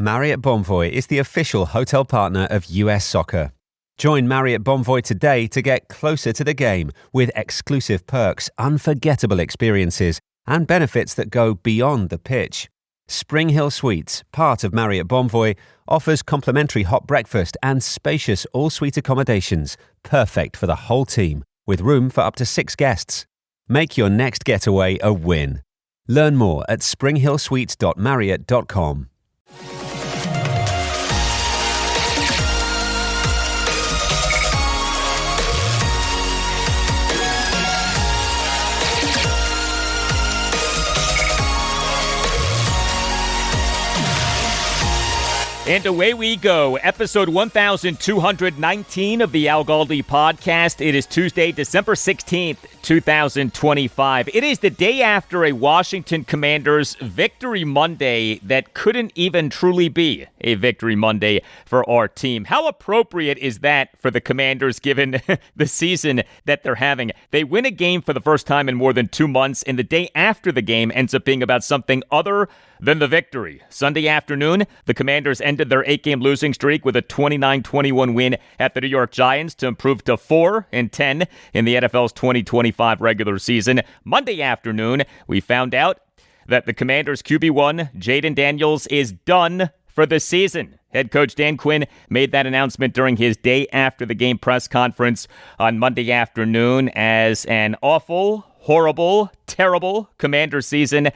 Marriott Bonvoy is the official hotel partner of US Soccer. Join Marriott Bonvoy today to get closer to the game with exclusive perks, unforgettable experiences, and benefits that go beyond the pitch. Spring Hill Suites, part of Marriott Bonvoy, offers complimentary hot breakfast and spacious all-suite accommodations, perfect for the whole team, with room for up to 6 guests. Make your next getaway a win. Learn more at springhillsuites.marriott.com. And away we go. Episode 1219 of the Al Galdi podcast. It is Tuesday, December 16th, 2025. It is the day after a Washington Commanders Victory Monday that couldn't even truly be a Victory Monday for our team. How appropriate is that for the Commanders given the season that they're having? They win a game for the first time in more than 2 months, and the day after the game ends up being about something other than the victory. Sunday afternoon, the Commanders ended their 8-game losing streak with a 29-21 win at the New York Giants to improve to 4-10 in the NFL's 2025 regular season. Monday afternoon, we found out that the Commanders' QB1, Jayden Daniels, is done for the season. Head coach Dan Quinn made that announcement during his day after the game press conference on Monday afternoon as an awful, horrible, terrible Commander season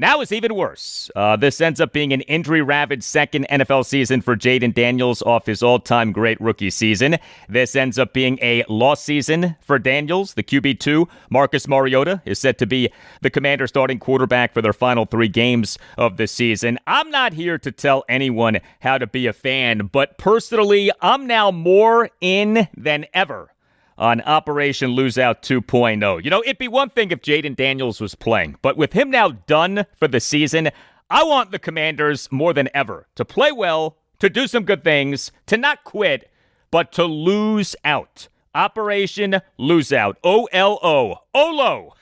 now is even worse. This ends up being an injury-ravaged second NFL season for Jayden Daniels off his all-time great rookie season. This ends up being a lost season for Daniels. The QB2, Marcus Mariota, is set to be the Commander starting quarterback for their final 3 games of the season. I'm not here to tell anyone how to be a fan, but personally, I'm now more in than ever on Operation Loseout 2.0. You know, it'd be one thing if Jayden Daniels was playing, but with him now done for the season, I want the Commanders more than ever to play well, to do some good things, to not quit, but to lose out. Operation Loseout. O-L-O. OLO.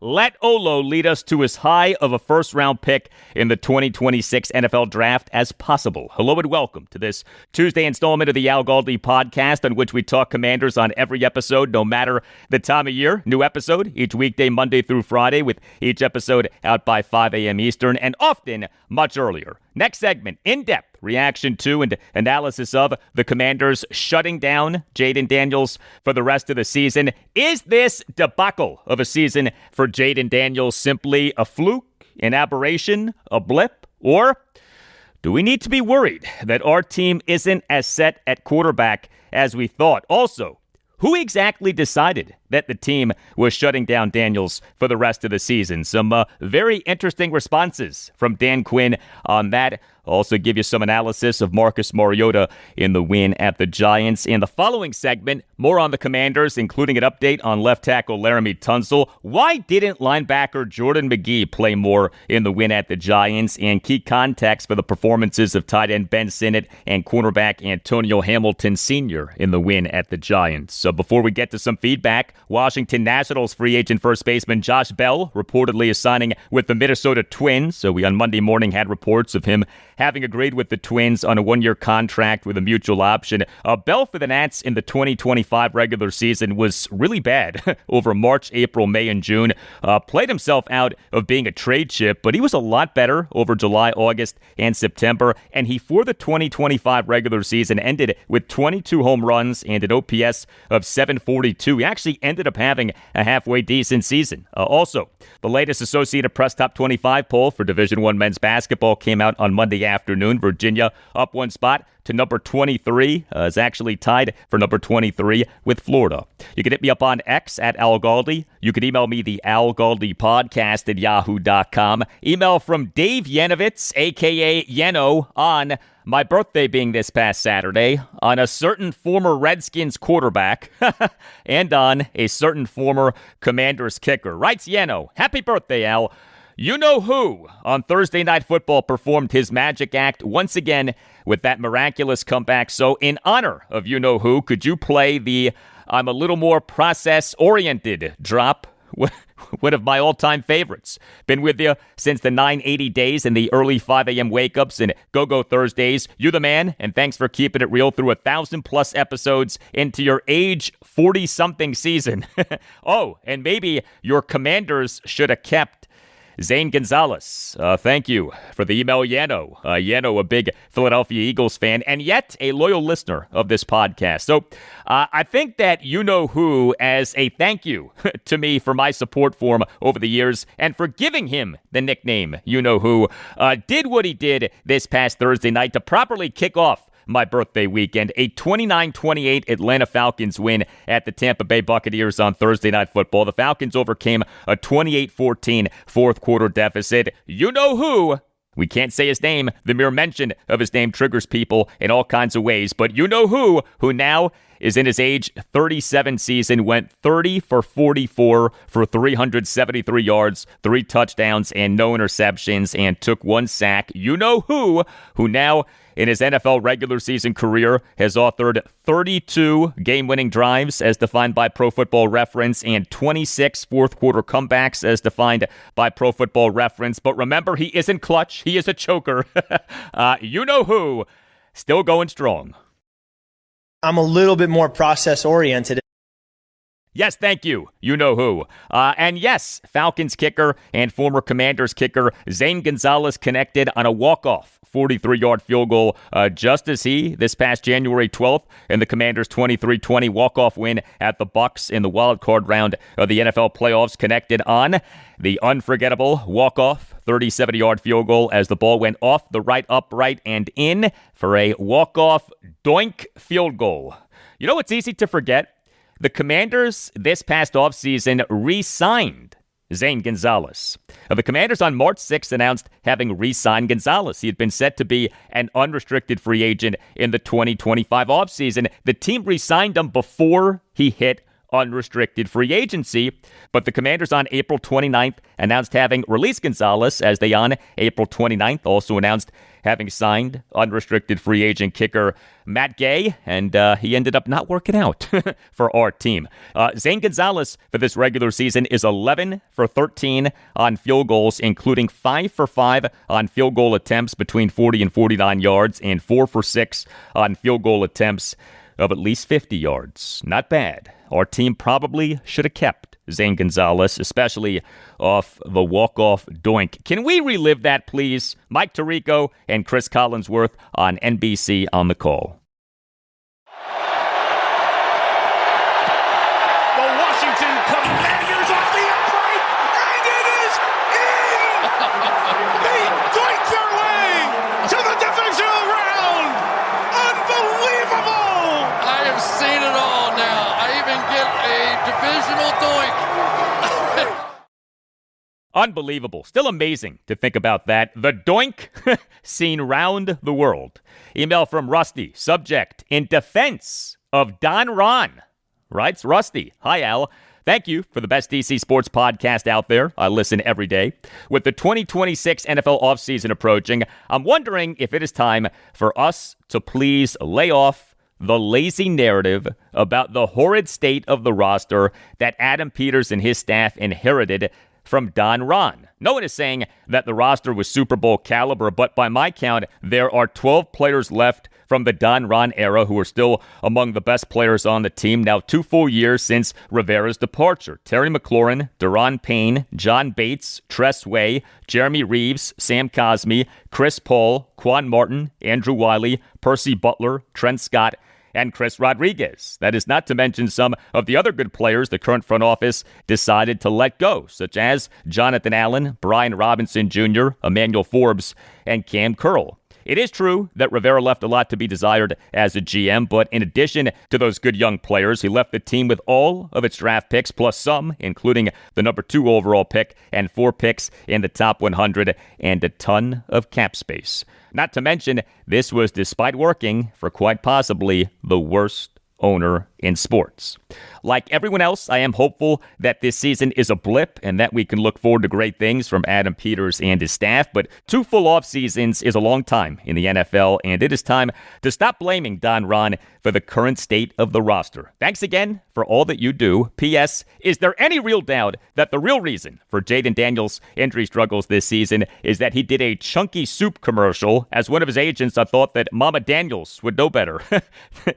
Let Olo lead us to as high of a first-round pick in the 2026 NFL Draft as possible. Hello and welcome to this Tuesday installment of the Al Galdi podcast, on which we talk Commanders on every episode, no matter the time of year. New episode each weekday, Monday through Friday, with each episode out by 5 a.m. Eastern, and often much earlier. Next segment, in-depth reaction to and analysis of the Commanders shutting down Jayden Daniels for the rest of the season. Is this debacle of a season for Jayden Daniels simply a fluke, an aberration, a blip? Or do we need to be worried that our team isn't as set at quarterback as we thought? Also, who exactly decided that the team was shutting down Daniels for the rest of the season? Some very interesting responses from Dan Quinn on that. I'll also give you some analysis of Marcus Mariota in the win at the Giants. In the following segment, more on the Commanders, including an update on left tackle Laremy Tunsil. Why didn't linebacker Jordan Magee play more in the win at the Giants? And key context for the performances of tight end Ben Sinnott and cornerback Antonio Hamilton Sr. in the win at the Giants. So before we get to some feedback, Washington Nationals free agent first baseman Josh Bell reportedly is signing with the Minnesota Twins. So we on Monday morning had reports of him having agreed with the Twins on a 1-year contract with a mutual option. Bell for the Nats in the 2025 regular season was really bad over March, April, May, and June. Played himself out of being a trade chip, but he was a lot better over July, August, and September. And he, for the 2025 regular season, ended with 22 home runs and an OPS of 742. He actually ended up having a halfway decent season. Also, the latest Associated Press Top 25 poll for Division I men's basketball came out on Monday afternoon. Virginia up 1 spot to number 23, is actually tied for number 23 with Florida. You can hit me up on X at Al Galdi. You can email me the Al Galdi podcast at yahoo.com. Email from Dave Yenovitz, a.k.a. Yeno, on my birthday being this past Saturday, on a certain former Redskins quarterback, and on a certain former Commanders kicker. Writes Yeno, happy birthday, Al. You know who on Thursday Night Football performed his magic act once again with that miraculous comeback. So in honor of you know who, could you play the I'm a little more process-oriented drop one of my all-time favorites. Been with you since the 980 days and the early 5 a.m. wake-ups and Go-Go Thursdays. You the man, and thanks for keeping it real through 1,000-plus episodes into your age 40-something season. Oh, and maybe your Commanders should have kept Zane Gonzalez. Thank you for the email, Yano. Yano, a big Philadelphia Eagles fan, and yet a loyal listener of this podcast. So I think that you-know-who, as a thank you to me for my support for him over the years and for giving him the nickname you-know-who, did what he did this past Thursday night to properly kick off my birthday weekend, a 29-28 Atlanta Falcons win at the Tampa Bay Buccaneers on Thursday Night Football. The Falcons overcame a 28-14 fourth quarter deficit. You know who? We can't say his name. The mere mention of his name triggers people in all kinds of ways. But you know who now is in his age 37 season, went 30 for 44 for 373 yards, 3 touchdowns, and no interceptions, and took 1 sack. You know who now in his NFL regular season career has authored 32 game-winning drives as defined by Pro Football Reference and 26 fourth-quarter comebacks as defined by Pro Football Reference. But remember, he isn't clutch. He is a choker. You know who, still going strong. I'm a little bit more process-oriented. Yes, thank you. You know who. And yes, Falcons kicker and former Commanders kicker Zane Gonzalez connected on a walk-off 43-yard field goal just as he, this past January 12th, in the Commanders' 23-20 walk-off win at the Bucs in the wild card round of the NFL playoffs, connected on the unforgettable walk-off 37-yard field goal as the ball went off the right upright and in for a walk-off doink field goal. You know what's easy to forget? The Commanders this past offseason re-signed Zane Gonzalez. The Commanders on March 6th announced having re-signed Gonzalez. He had been set to be an unrestricted free agent in the 2025 offseason. The team re-signed him before he hit unrestricted free agency, but the Commanders on April 29th announced having released Gonzalez, as they on April 29th also announced having signed unrestricted free agent kicker Matt Gay, and he ended up not working out for our team. Zane Gonzalez for this regular season is 11 for 13 on field goals, including 5 for 5 on field goal attempts between 40 and 49 yards, and 4 for 6 on field goal attempts of at least 50 yards. Not bad. Our team probably should have kept Zane Gonzalez, especially off the walk-off doink. Can we relive that, please? Mike Tirico and Chris Collinsworth on NBC on the call. The Washington Commanders off the upright, and it is in! They doink their way to the divisional round! Unbelievable! I have seen it all now. I even get a divisional doink. Unbelievable. Still amazing to think about that. The doink seen round the world. Email from Rusty. Subject, in defense of Don Ron. Writes Rusty. Hi, Al. Thank you for the best DC sports podcast out there. I listen every day. With the 2026 NFL offseason approaching, I'm wondering if it is time for us to please lay off the lazy narrative about the horrid state of the roster that Adam Peters and his staff inherited from Don Ron. No one is saying that the roster was Super Bowl caliber, but by my count, there are 12 players left from the Don Ron era who are still among the best players on the team. Now 2 full years since Rivera's departure. Terry McLaurin, Daron Payne, John Bates, Tress Way, Jeremy Reeves, Sam Cosmi, Chris Paul, Quan Martin, Andrew Wiley, Percy Butler, Trent Scott, and Chris Rodriguez. That is not to mention some of the other good players the current front office decided to let go, such as Jonathan Allen, Brian Robinson Jr., Emmanuel Forbes, and Cam Curl. It is true that Rivera left a lot to be desired as a GM, but in addition to those good young players, he left the team with all of its draft picks, plus some, including the number 2 overall pick and 4 picks in the top 100, and a ton of cap space. Not to mention, this was despite working for quite possibly the worst owner in sports. Like everyone else, I am hopeful that this season is a blip and that we can look forward to great things from Adam Peters and his staff, but 2 full off seasons is a long time in the NFL, and it is time to stop blaming Don Ron for the current state of the roster. Thanks again for all that you do. P.S. Is there any real doubt that the real reason for Jayden Daniels' injury struggles this season is that he did a chunky soup commercial? As one of his agents, I thought that Mama Daniels would know better.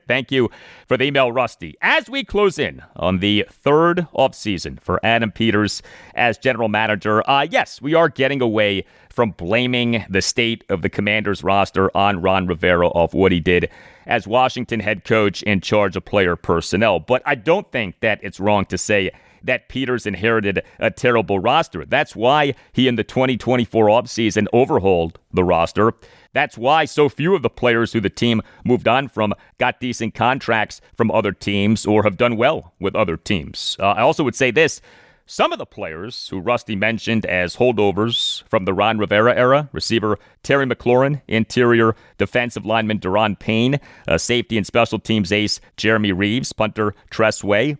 Thank you for the email, Rusty. As we close in on the 3rd offseason for Adam Peters as general manager, yes, we are getting away from blaming the state of the Commanders roster on Ron Rivera of what he did as Washington head coach in charge of player personnel. But I don't think that it's wrong to say that Peters inherited a terrible roster. That's why he, in the 2024 offseason, overhauled the roster. That's why so few of the players who the team moved on from got decent contracts from other teams or have done well with other teams. I also would say this. Some of the players who Rusty mentioned as holdovers from the Ron Rivera era, receiver Terry McLaurin, interior defensive lineman Deron Payne, safety and special teams ace Jeremy Reeves, punter Tress Way,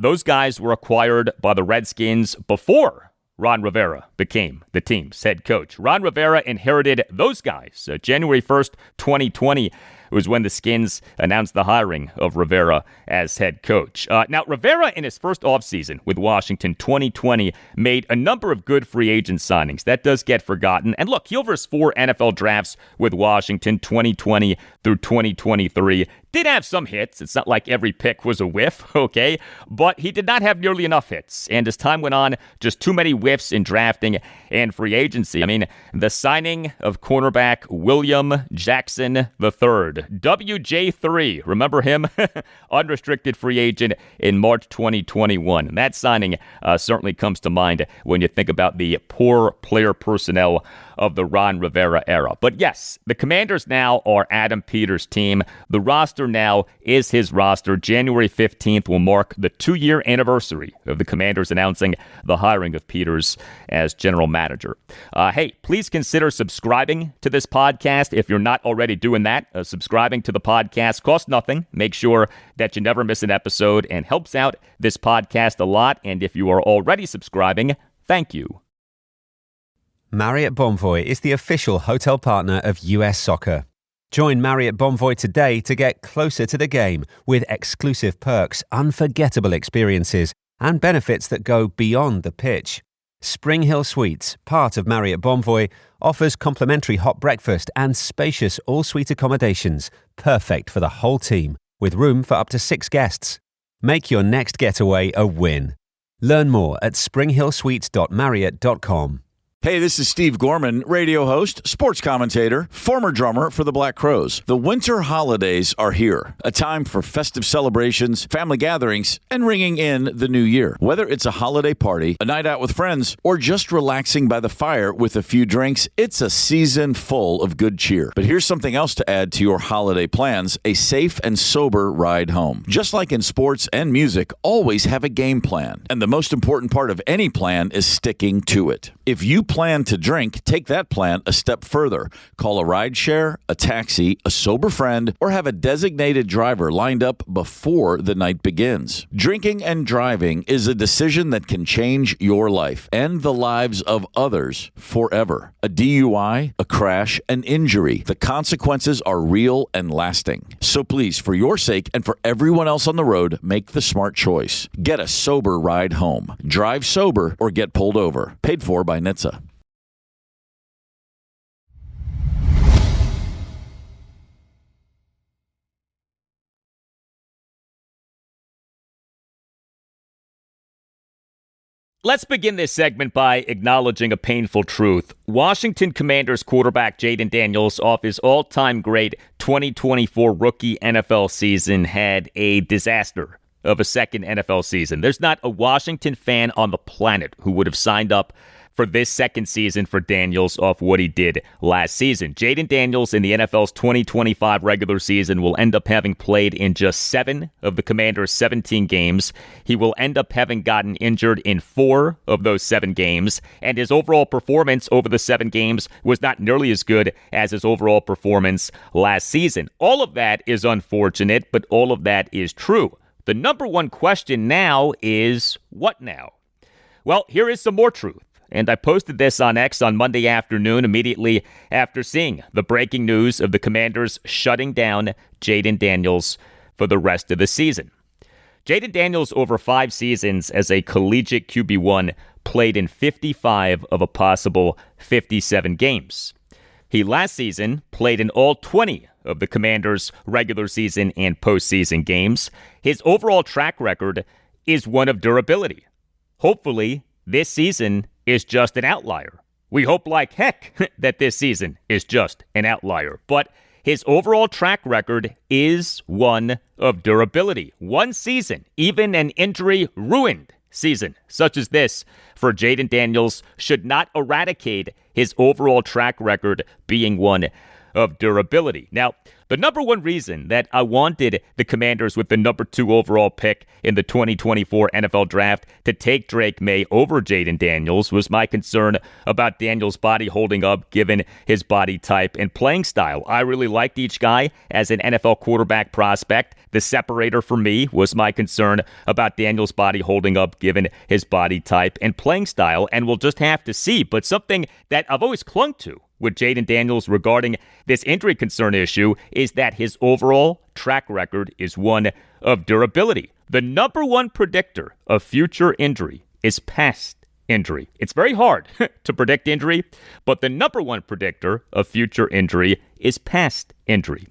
those guys were acquired by the Redskins before Ron Rivera became the team's head coach. Ron Rivera inherited those guys. January 1st, 2020 was when the Skins announced the hiring of Rivera as head coach. Now, Rivera in his first offseason with Washington 2020 made a number of good free agent signings. That does get forgotten. And look, he oversaw 4 NFL drafts with Washington 2020 through 2023. Did have some hits. It's not like every pick was a whiff, okay? But he did not have nearly enough hits. And as time went on, just too many whiffs in drafting and free agency. I mean, the signing of cornerback William Jackson III, WJ3, remember him? Unrestricted free agent in March 2021. And that signing certainly comes to mind when you think about the poor player personnel of the Ron Rivera era. But yes, the Commanders now are Adam Peters' team. The roster now is his roster. January 15th will mark the 2-year anniversary of the Commanders announcing the hiring of Peters as general manager. Hey, please consider subscribing to this podcast if you're not already doing that. Subscribing to the podcast costs nothing. Make sure that you never miss an episode and helps out this podcast a lot. And if you are already subscribing, thank you. Marriott Bonvoy is the official hotel partner of US Soccer. Join Marriott Bonvoy today to get closer to the game with exclusive perks, unforgettable experiences, and benefits that go beyond the pitch. Spring Hill Suites, part of Marriott Bonvoy, offers complimentary hot breakfast and spacious all-suite accommodations, perfect for the whole team, with room for up to 6 guests. Make your next getaway a win. Learn more at springhillsuites.marriott.com. Hey, this is Steve Gorman, radio host, sports commentator, former drummer for the Black Crowes. The winter holidays are here, a time for festive celebrations, family gatherings, and ringing in the new year. Whether it's a holiday party, a night out with friends, or just relaxing by the fire with a few drinks, it's a season full of good cheer. But here's something else to add to your holiday plans, a safe and sober ride home. Just like in sports and music, always have a game plan. And the most important part of any plan is sticking to it. If you plan to drink, take that plan a step further. Call a rideshare, a taxi, a sober friend, or have a designated driver lined up before the night begins. Drinking and driving is a decision that can change your life and the lives of others forever. A DUI, a crash, an injury. The consequences are real and lasting. So please, for your sake and for everyone else on the road, make the smart choice. Get a sober ride home. Drive sober or get pulled over. Paid for by NHTSA. Let's begin this segment by acknowledging a painful truth. Washington Commanders quarterback Jayden Daniels, off his all-time great 2024 rookie NFL season, had a disaster of a second NFL season. There's not a Washington fan on the planet who would have signed up for this second season for Daniels off what he did last season. Jayden Daniels in the NFL's 2025 regular season will end up having played in just 7 of the Commanders' 17 games. He will end up having gotten injured in 4 of those 7 games, and his overall performance over the 7 games was not nearly as good as his overall performance last season. All of that is unfortunate, but all of that is true. The number one question now is, what now? Well, here is some more truth. And I posted this on X on Monday afternoon immediately after seeing the breaking news of the Commanders shutting down Jayden Daniels for the rest of the season. Jayden Daniels, over 5 seasons as a collegiate QB1, played in 55 of a possible 57 games. He last season played in all 20 of the Commanders' regular season and postseason games. His overall track record is one of durability. Hopefully, this season is just an outlier. We hope like heck that this season is just an outlier. But his overall track record is one of durability. One season, even an injury-ruined season such as this for Jayden Daniels, should not eradicate his overall track record being one of durability. Now, the number one reason that I wanted the Commanders with the number 2 overall pick in the 2024 NFL Draft to take Drake May over Jayden Daniels was my concern about Daniels' body holding up given his body type and playing style. I really liked each guy as an NFL quarterback prospect. The separator for me was my concern about Daniels' body holding up given his body type and playing style, and we'll just have to see. But something that I've always clung to with Jayden Daniels regarding this injury concern issue is that his overall track record is one of durability. The number one predictor of future injury is past injury. It's very hard to predict injury, but the number one predictor of future injury is past injury.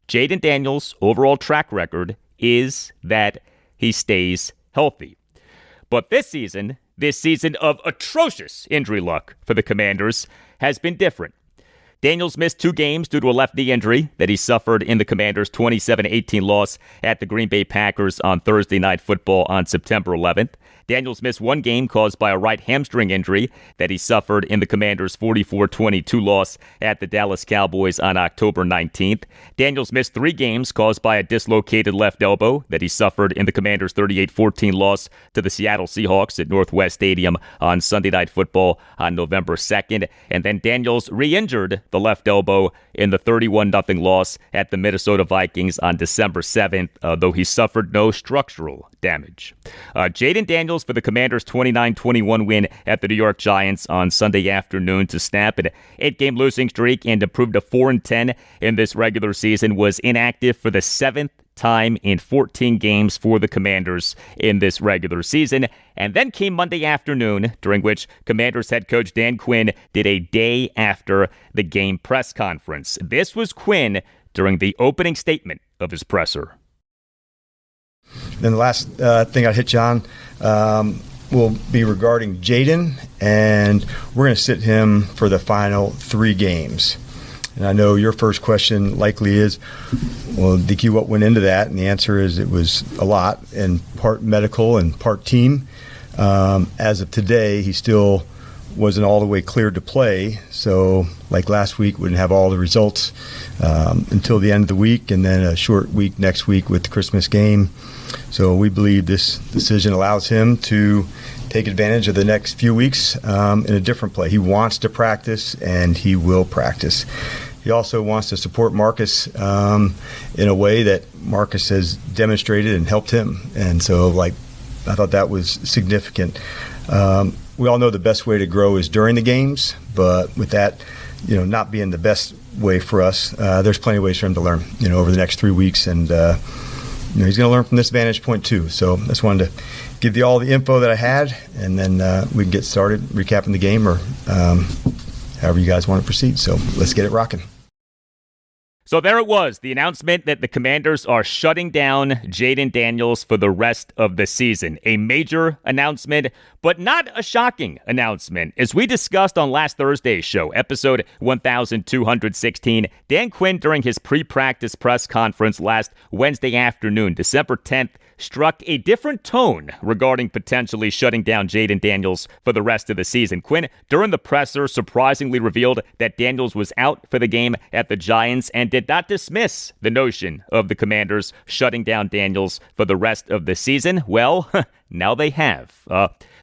Jayden Daniels' overall track record is that he stays healthy. But this season of atrocious injury luck for the Commanders has been different. Daniels missed 2 games due to a left knee injury that he suffered in the Commanders' 27-18 loss at the Green Bay Packers on Thursday Night Football on September 11th. Daniels missed 1 game caused by a right hamstring injury that he suffered in the Commanders' 44-22 loss at the Dallas Cowboys on October 19th. Daniels missed 3 games caused by a dislocated left elbow that he suffered in the Commanders' 38-14 loss to the Seattle Seahawks at Northwest Stadium on Sunday Night Football on November 2nd. And then Daniels re-injured the left elbow in the 31-0 loss at the Minnesota Vikings on December 7th, though he suffered no structural damage. Jayden Daniels for the Commanders' 29-21 win at the New York Giants on Sunday afternoon to snap an 8-game losing streak and improve to 4-10 in this regular season was inactive for the 7th time in 14 games for the Commanders in this regular season. And then came Monday afternoon, during which Commanders head coach Dan Quinn did a day after the game press conference. This was Quinn during the opening statement of his presser. Then the last thing I'd hit you on will be regarding Jayden, and we're going to sit him for the final 3 games. And I know your first question likely is, well, DQ, what went into that? And the answer is it was a lot, and part medical and part team. As of today, he still wasn't all the way cleared to play. So like last week, wouldn't have all the results until the end of the week, and then a short week next week with the Christmas game. So we believe this decision allows him to take advantage of the next few weeks in a different play. He wants to practice, and he will practice. He also wants to support Marcus in a way that Marcus has demonstrated and helped him. And so, I thought that was significant. We all know the best way to grow is during the games, but with that, not being the best way for us, there's plenty of ways for him to learn, over the next 3 weeks. And, he's going to learn from this vantage point too. So I just wanted to give you all the info that I had, and then we can get started recapping the game or however you guys want to proceed. So let's get it rocking. So there it was, the announcement that the Commanders are shutting down Jayden Daniels for the rest of the season. A major announcement, but not a shocking announcement. As we discussed on last Thursday's show, episode 1216, Dan Quinn, during his pre-practice press conference last Wednesday afternoon, December 10th, struck a different tone regarding potentially shutting down Jayden Daniels for the rest of the season. Quinn, during the presser, surprisingly revealed that Daniels was out for the game at the Giants and did not dismiss the notion of the Commanders shutting down Daniels for the rest of the season. Well, now they have.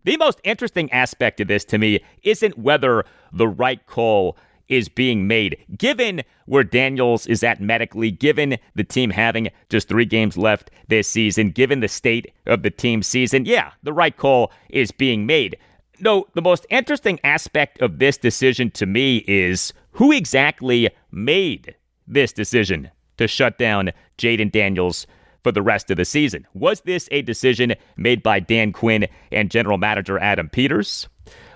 The most interesting aspect of this to me isn't whether the right call is being made, given where Daniels is at medically, given the team having just 3 games left this season, given the state of the team's season. Yeah, the right call is being made. No, the most interesting aspect of this decision to me is who exactly made this decision to shut down Jayden Daniels for the rest of the season. Was this a decision made by Dan Quinn and general manager Adam Peters?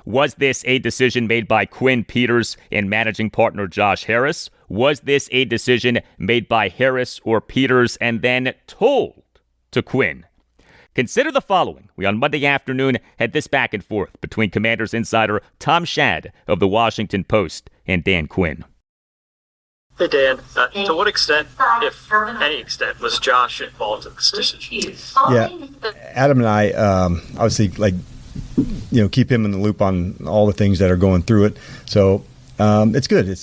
Was this a decision made by Quinn, Peters, and managing partner Josh Harris? Was this a decision made by Harris or Peters and then told to Quinn? Consider the following. We on Monday afternoon had this back and forth between Commanders insider Tom Schad of the Washington Post and Dan Quinn. Hey, Dan. To what extent, if any extent, was Josh involved in this decision? Yeah, Adam and I obviously keep him in the loop on all the things that are going through it. So it's good.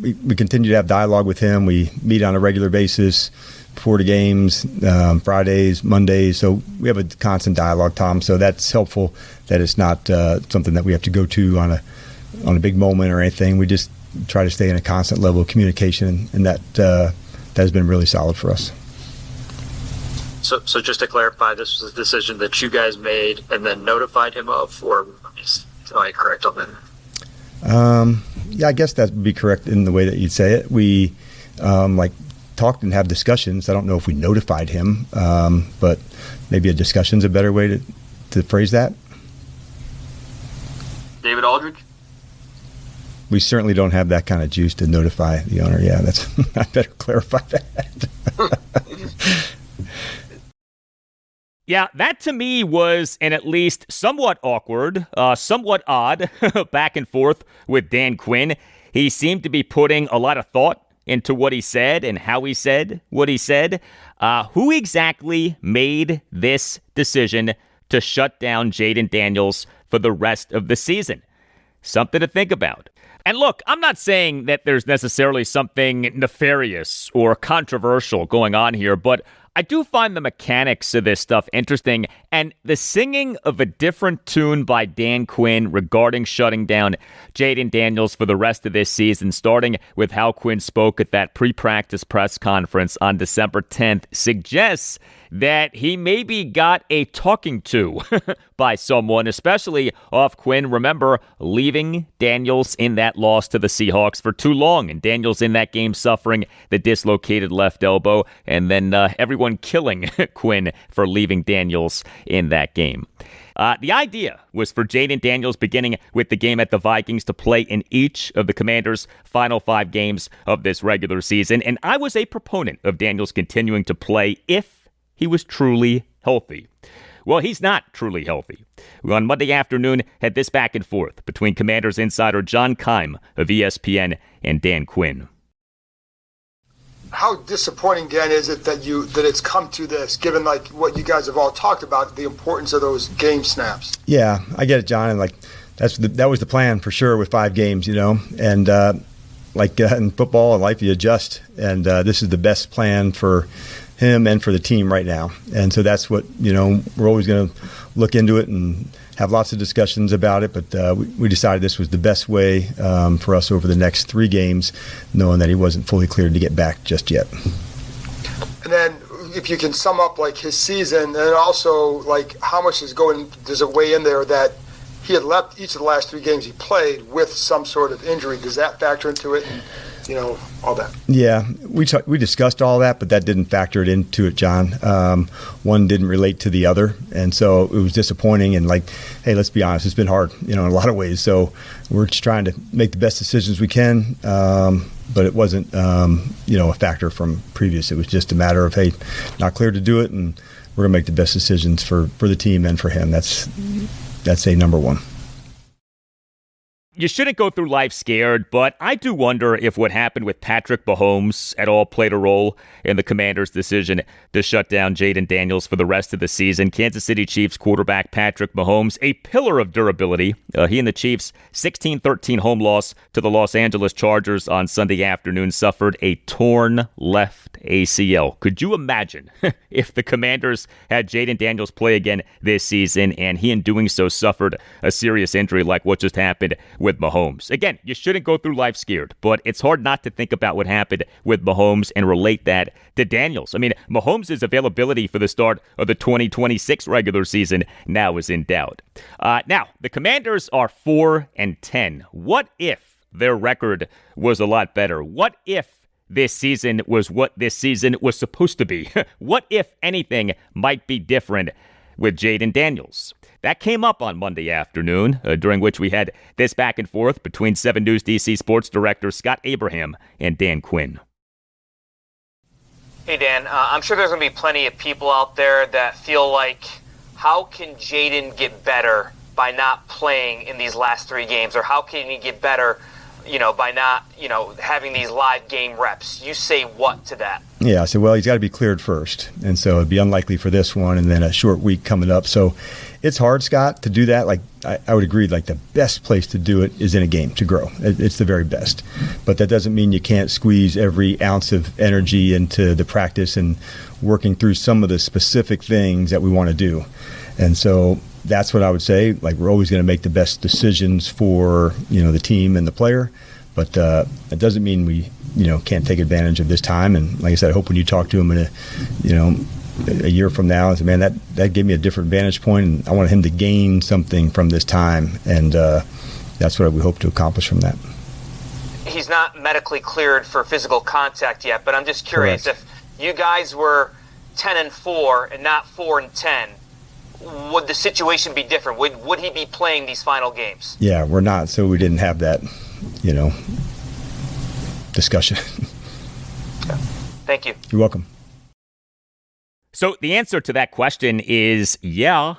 We continue to have dialogue with him. We meet on a regular basis before the games, Fridays, Mondays. So we have a constant dialogue, Tom. So that's helpful that it's not something that we have to go to on a big moment or anything. We just try to stay in a constant level of communication, and that has been really solid for us. So just to clarify, this was a decision that you guys made and then notified him of, or am I correct on that? Yeah, I guess that would be correct in the way that you'd say it. We talked and have discussions. I don't know if we notified him, but maybe a discussion's a better way to phrase that. David Aldridge? We certainly don't have that kind of juice to notify the owner. Yeah, I better clarify that. Yeah, that to me was an at least somewhat awkward, somewhat odd back and forth with Dan Quinn. He seemed to be putting a lot of thought into what he said and how he said what he said. Who exactly made this decision to shut down Jayden Daniels for the rest of the season? Something to think about. And look, I'm not saying that there's necessarily something nefarious or controversial going on here, but I do find the mechanics of this stuff interesting, and the singing of a different tune by Dan Quinn regarding shutting down Jayden Daniels for the rest of this season, starting with how Quinn spoke at that pre-practice press conference on December 10th, suggests that he maybe got a talking to by someone, especially off Quinn. Remember, leaving Daniels in that loss to the Seahawks for too long, and Daniels in that game suffering the dislocated left elbow, and then everyone killing Quinn for leaving Daniels in that game. The idea was for Jayden Daniels, beginning with the game at the Vikings, to play in each of the Commanders' final 5 games of this regular season, and I was a proponent of Daniels continuing to play if he was truly healthy. Well, he's not truly healthy. We on Monday afternoon had this back and forth between Commanders insider John Keim of ESPN and Dan Quinn. How disappointing, Dan, is it that it's come to this, given what you guys have all talked about, the importance of those game snaps? Yeah, I get it, John, and that was the plan for sure with 5 games, and in football and life, you adjust, and this is the best plan for him and for the team right now. And so that's what, we're always going to look into it and have lots of discussions about it. But we decided this was the best way for us over the next 3 games, knowing that he wasn't fully cleared to get back just yet. And then if you can sum up his season, and also how much does it weigh in there that he had left each of the last 3 games he played with some sort of injury? Does that factor into it? And, all that. Yeah, we discussed all that, but that didn't factor it into it, John. One didn't relate to the other, and so it was disappointing. And hey, let's be honest, it's been hard, in a lot of ways. So we're just trying to make the best decisions we can, but it wasn't, a factor from previous. It was just a matter of, hey, not clear to do it, and we're going to make the best decisions for the team and for him. That's a number one. You shouldn't go through life scared, but I do wonder if what happened with Patrick Mahomes at all played a role in the Commanders' decision to shut down Jayden Daniels for the rest of the season. Kansas City Chiefs quarterback Patrick Mahomes, a pillar of durability. He and the Chiefs' 16-13 home loss to the Los Angeles Chargers on Sunday afternoon suffered a torn left ACL. Could you imagine if the Commanders had Jayden Daniels play again this season and he in doing so suffered a serious injury like what just happened with Mahomes? Again, you shouldn't go through life scared, but it's hard not to think about what happened with Mahomes and relate that to Daniels. I mean, Mahomes' availability for the start of the 2026 regular season now is in doubt. Now, the Commanders are 4-10. What if their record was a lot better? What if this season was what this season was supposed to be? What if anything might be different with Jayden Daniels? That came up on Monday afternoon, during which we had this back and forth between 7 News DC sports director Scott Abraham and Dan Quinn. Hey, Dan, I'm sure there's going to be plenty of people out there that feel like, how can Jayden get better by not playing in these last 3 games? Or how can he get better, by not, having these live game reps? You say what to that? Yeah, I said, well, he's got to be cleared first. And so it'd be unlikely for this one and then a short week coming up. So it's hard, Scott, to do that. Like, I would agree, like the best place to do it is in a game to grow. It's the very best. But that doesn't mean you can't squeeze every ounce of energy into the practice and working through some of the specific things that we want to do. And so that's what I would say. Like, we're always going to make the best decisions for, the team and the player. But that doesn't mean we, can't take advantage of this time. And like I said, I hope when you talk to him in a year from now, and say, man, that gave me a different vantage point, and I want him to gain something from this time. And that's what we hope to accomplish from that. He's not medically cleared for physical contact yet, but I'm just curious, Correct. If you guys were 10-4 and not 4-10, would the situation be different? Would he be playing these final games? Yeah, we're not, so we didn't have that, discussion. Thank you. You're welcome. So the answer to that question is yeah.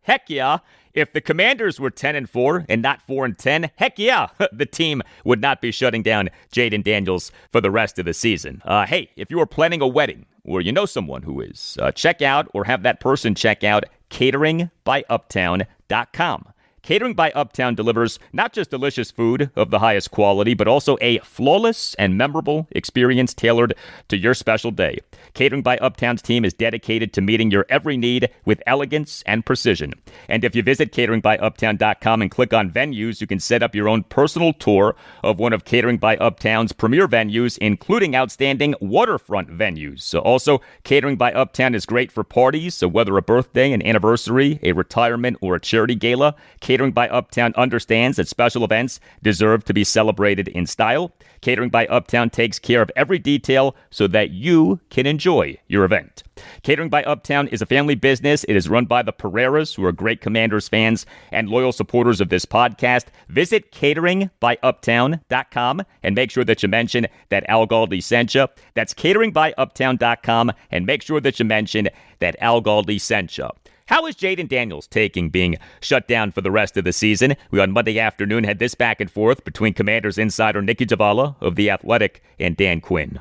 Heck yeah. If the Commanders were 10-4 and not 4-10, heck yeah, the team would not be shutting down Jayden Daniels for the rest of the season. Hey, if you are planning a wedding or you know someone who is, check out or have that person check out cateringbyuptown.com. Catering by Uptown delivers not just delicious food of the highest quality, but also a flawless and memorable experience tailored to your special day. Catering by Uptown's team is dedicated to meeting your every need with elegance and precision. And if you visit cateringbyuptown.com and click on venues, you can set up your own personal tour of one of Catering by Uptown's premier venues, including outstanding waterfront venues. So also, Catering by Uptown is great for parties, so whether a birthday, an anniversary, a retirement, or a charity gala, Catering by Uptown understands that special events deserve to be celebrated in style. Catering by Uptown takes care of every detail so that you can enjoy your event. Catering by Uptown is a family business. It is run by the Pereiras, who are great Commanders fans and loyal supporters of this podcast. Visit cateringbyuptown.com and make sure that you mention that Al Galdi sent you. That's cateringbyuptown.com and make sure that you mention that Al Galdi sent you. How is Jayden Daniels taking being shut down for the rest of the season? We on Monday afternoon had this back and forth between Commanders insider Nikki Javala of The Athletic and Dan Quinn.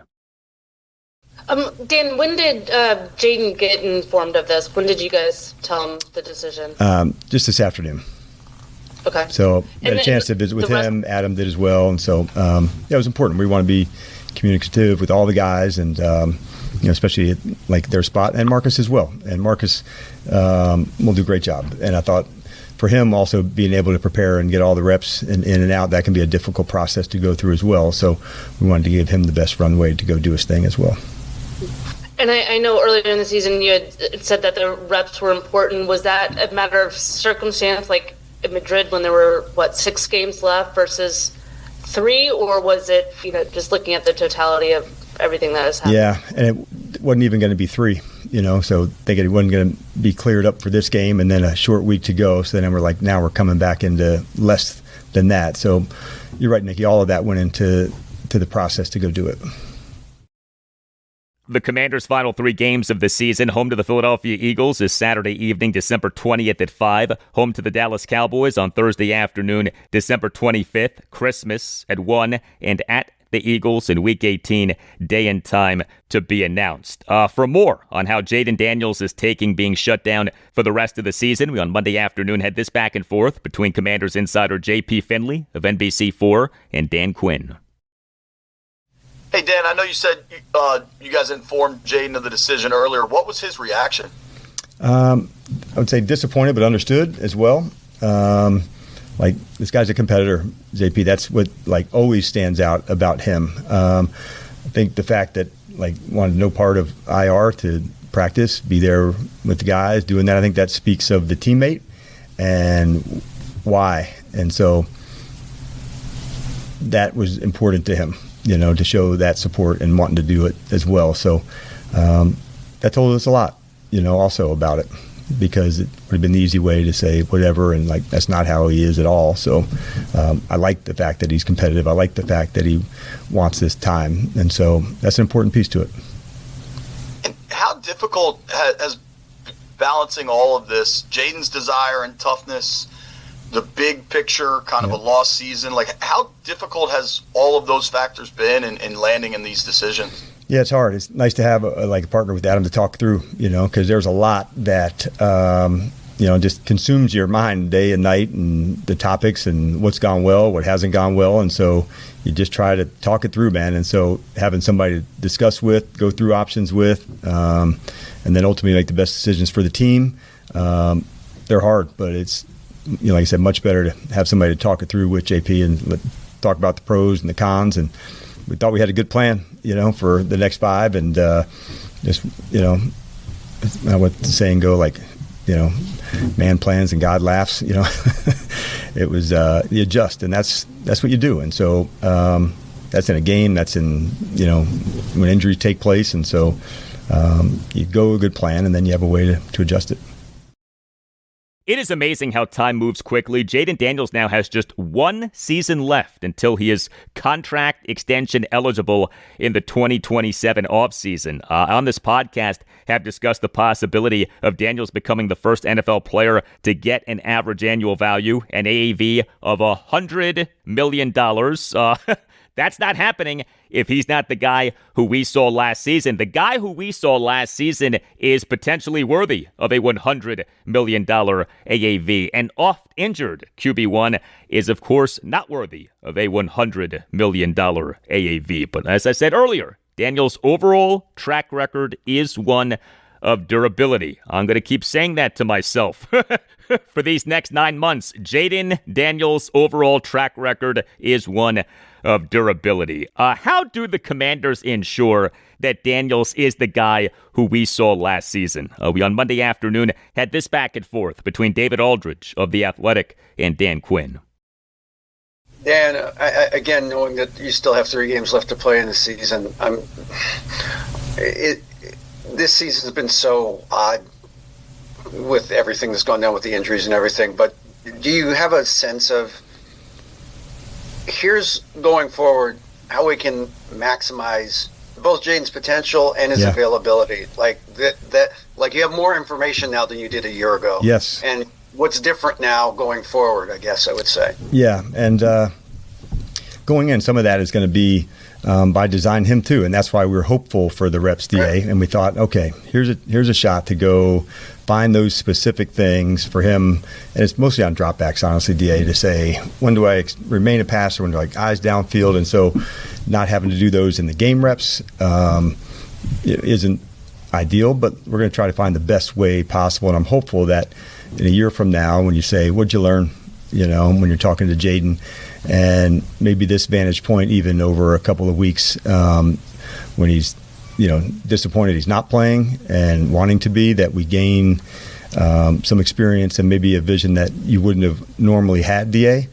Dan, when did Jayden get informed of this? When did you guys tell him the decision? Just this afternoon. Okay. So I had a chance to visit with him. Adam did as well. And so it was important. We want to be communicative with all the guys and especially like their spot, and Marcus as well. And Marcus will do a great job. And I thought for him also being able to prepare and get all the reps in and out, that can be a difficult process to go through as well. So we wanted to give him the best runway to go do his thing as well. And I know earlier in the season you had said that the reps were important. Was that a matter of circumstance, like in Madrid when there were, 6 games left versus 3? Or was it, just looking at the totality of everything that has happened? Yeah, and it wasn't even going to be 3, so thinking it wasn't going to be cleared up for this game and then a short week to go. So then we're like, now we're coming back into less than that. So you're right, Nikki, all of that went into the process to go do it. The Commanders' final 3 games of the season, home to the Philadelphia Eagles is Saturday evening, December 20th at 5. Home to the Dallas Cowboys on Thursday afternoon, December 25th. Christmas at 1. And at the Eagles in Week 18, day and time to be announced. For more on how Jayden Daniels is taking being shut down for the rest of the season, we on Monday afternoon had this back and forth between Commanders insider J.P. Finley of NBC4 and Dan Quinn. Hey, Dan, I know you said you guys informed Jayden of the decision earlier. What was his reaction? I would say disappointed, but understood as well. Like, this guy's a competitor, JP. That's what, like, always stands out about him. I think the fact that, like, wanted no part of IR to practice, be there with the guys, doing that, I think that speaks of the teammate and why. And so that was important to him, to show that support and wanting to do it as well. So that told us a lot, also about it, because it would have been the easy way to say whatever, and like that's not how he is at all. So I like the fact that he's competitive. I like the fact that he wants this time, and so that's an important piece to it. And how difficult has balancing all of this, Jayden's desire and toughness, the big picture, kind of a lost season, like how difficult has all of those factors been in landing in these decisions? Yeah, it's hard. It's nice to have a partner with Adam to talk through, because there's a lot that, just consumes your mind day and night, and the topics and what's gone well, what hasn't gone well. And so you just try to talk it through, man. And so having somebody to discuss with, go through options with, and then ultimately make the best decisions for the team. They're hard, but it's, like I said, much better to have somebody to talk it through with JP and talk about the pros and the cons. And we thought we had a good plan, for the next 5, and just, what the saying go, like, man plans and God laughs. It was you adjust, and that's what you do. And so that's in a game. That's in when injuries take place, and so you go a good plan, and then you have a way to adjust it. It is amazing how time moves quickly. Jayden Daniels now has just 1 season left until he is contract extension eligible in the 2027 offseason. On this podcast, have discussed the possibility of Daniels becoming the first NFL player to get an average annual value, an AAV of $100 million. That's not happening if he's not the guy who we saw last season. The guy who we saw last season is potentially worthy of a $100 million AAV. An oft-injured QB1 is, of course, not worthy of a $100 million AAV. But as I said earlier, Daniels' overall track record is one of durability. I'm going to keep saying that to myself for these next 9 months. Jayden Daniels' overall track record is one of durability. How do the Commanders ensure that Daniels is the guy who we saw last season? We on Monday afternoon had this back and forth between David Aldridge of The Athletic and Dan Quinn. Dan, again, knowing that you still have 3 games left to play in the season, this season has been so odd with everything that's gone down with the injuries and everything, but do you have a sense of, here's going forward, how we can maximize both Jayden's potential and his availability? Like like you have more information now than you did a year ago. Yes. And what's different now going forward, I guess I would say. Yeah, and going in, some of that is going to be by design him too, and that's why we were hopeful for the reps DA, right. And we thought, okay, here's a shot to go find those specific things for him, and it's mostly on dropbacks, honestly, DA, to say, when do I remain a passer, when do I eyes downfield, and so not having to do those in the game reps isn't ideal, but we're going to try to find the best way possible, and I'm hopeful that in a year from now, when you say, what'd you learn, when you're talking to Jayden, and maybe this vantage point even over a couple of weeks when he's disappointed he's not playing and wanting to be, that we gain some experience and maybe a vision that you wouldn't have normally had, DA.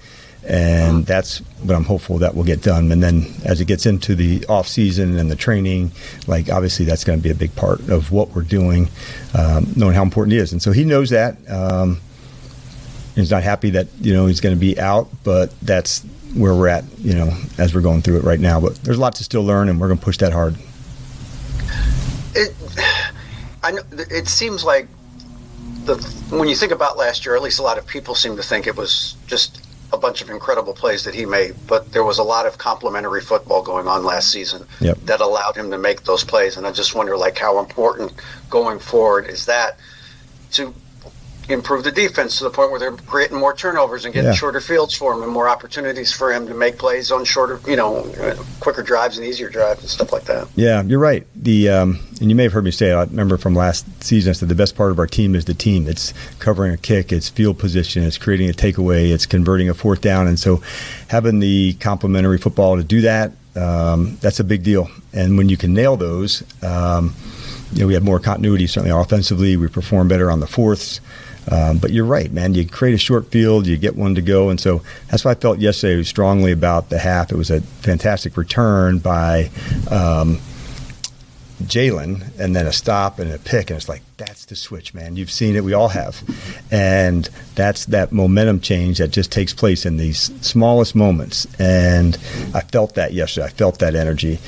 And that's what I'm hopeful that will get done. And then as it gets into the off season and the training, like obviously that's going to be a big part of what we're doing, knowing how important he is. And so he knows that. He's not happy that he's going to be out, but that's where we're at, as we're going through it right now. But there's a lot to still learn, and we're going to push that hard. It seems like when you think about last year, at least a lot of people seem to think it was just a bunch of incredible plays that he made, but there was a lot of complementary football going on last season that allowed him to make those plays. And I just wonder, how important going forward is that to improve the defense to the point where they're creating more turnovers and getting shorter fields for him and more opportunities for him to make plays on shorter, quicker drives and easier drives and stuff like that. Yeah, you're right. And you may have heard me say it. I remember from last season, I said the best part of our team is the team. It's covering a kick, it's field position, it's creating a takeaway, it's converting a fourth down. And so having the complementary football to do that, that's a big deal. And when you can nail those, we have more continuity, certainly offensively. We perform better on the fourths. But you're right, man. You create a short field, you get one to go. And so that's why I felt yesterday strongly about the half. It was a fantastic return by Jalen, and then a stop and a pick. And it's like, that's the switch, man. You've seen it. We all have. And that's that momentum change that just takes place in these smallest moments. And I felt that yesterday. I felt that energy.